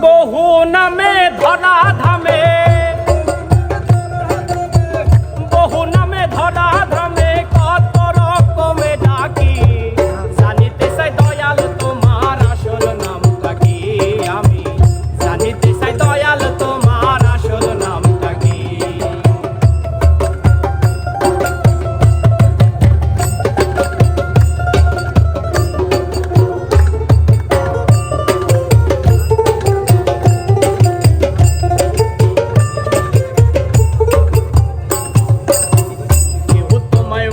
বহু নামে ধরা ধামে, বহু নামে ধরা ধামে কত রকমে ডাকি, জানিতে চাই দয়াল তোমার আসল নামটা কি, আমি জানিতে চাই দয়াল তোমার আসল নামটা কি।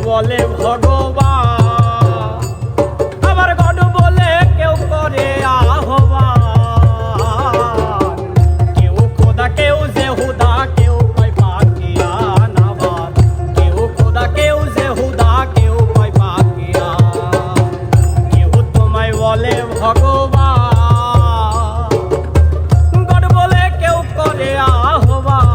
বলে ভগবান, আবার গড বলে কেউ করে আহ্বান, কেউ খোদা কেউ জেহুদা কেউ কয় পাকিয়ান, আবার কেউ খোদা কেউ জেহুদা কেউ কয় পাকিয়ান। কেউ তোমায় বলে ভগবান, গড বলে কেউ করে আহ্বান,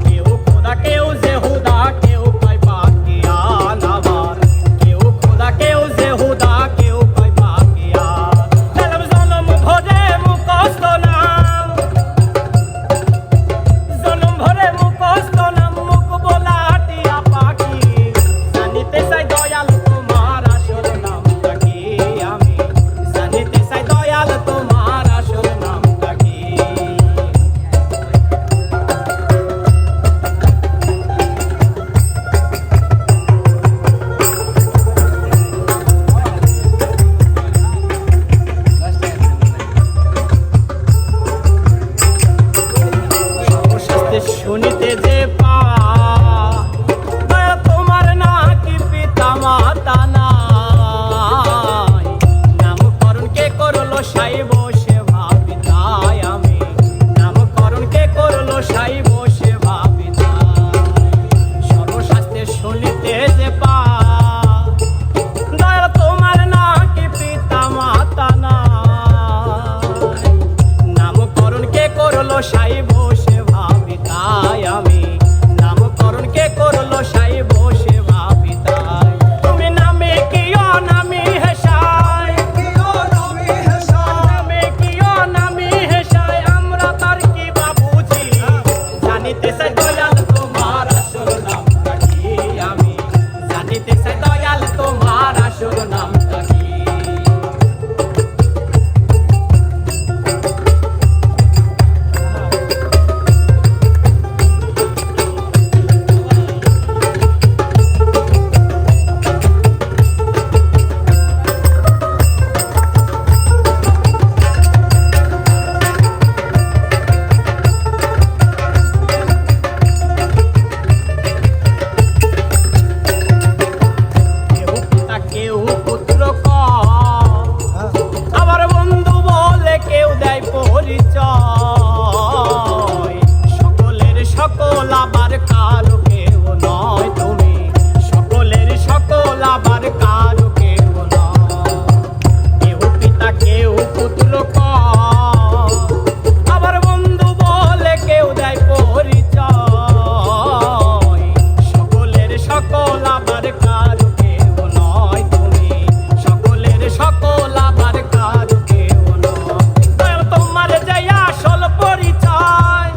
কেউ খোদা কেউ জেহুদা কেউ কয় পাকিয়ান, আবার কেউ খোদা কেউ জেহুদা কেউ কয় পাকিয়ান। জনম জনম ভরে মুখস্থ নাম, জনম ভরে মুখস্থ নাম, মুখ বলা টিয়া পাখি, জানিতে চাই দয়াল তোমার আসল নামটা কি, আমি জানিতে চাই দয়াল তোমার আসল নামটা কি। সর্বশাস্ত্রে শুনিতে যে পা, দয়া তোমার নাকি পিতা মাতা নাই, নামকরণ কে করলো সাই বসে ভাবি তাই, আমি নামকরণ কে করলো সাই বসে ভাবি তাই। সর্বশাস্ত্রে শুনিতে যে পা, দয়া তোমার নাকি পিতা মাতা নাই, নামকরণ কে করলো সাই বসে ভাবি তাই, আমি নামকরণ কে করলো সাই বসে ভাবি তাই। তুমি নামে কি অনামি হেসাই, নামে কি অনামি হেসাই, আমরা তার কি বা বুঝি, জানিতে চাই দয়াল তোমার আসল নামটা কি, আমি জানিতে চাই দয়াল তোমার আসল নামটা কি। কেউ পিতা কেউ পুত্র কয়, আবার বন্ধু বলে কেউ দেয় পরিচয়, সকলের সকল আবার কারো কেউ নয়, তুমি সকলের সকল আবার কারো কেউ নয়। কেউ পিতা কেউ পুত্র কয়, আবার বন্ধু বলে কেউ দেয় পরিচয়, সকলের সকল আবার কারো কেউ নয়, তুমি সকলের সকল আবার কারো কেউ নয়। দয়াল তোমার যে আসল পরিচয়,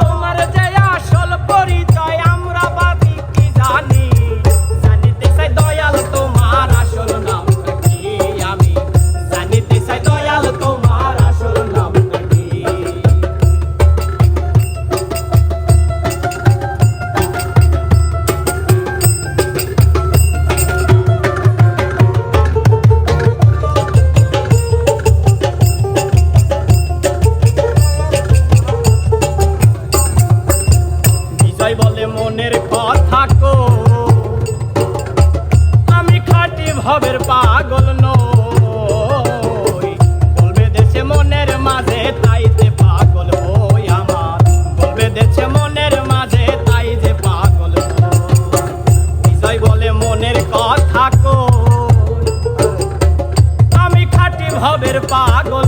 তোমার যে আসল পরিচয়, আমরা বাদি কি জানি, জানিতে চাই দয়াল তোমার আসল নামটা কি, আমি জানিতে চাই দয়াল তোমার আসল নামটা কি। বিজয় বলে মনের কথা কো, আমি খাঁটি ভবের পাগল নই, বলবে দেশে মনের মাঝে তাই যে পাগল হই, আমার বলবে দেশে মনের মাঝে তাই যে পাগল হই। বিজয় বলে মনের কথা কো, আমি খাঁটি ভবের পাগল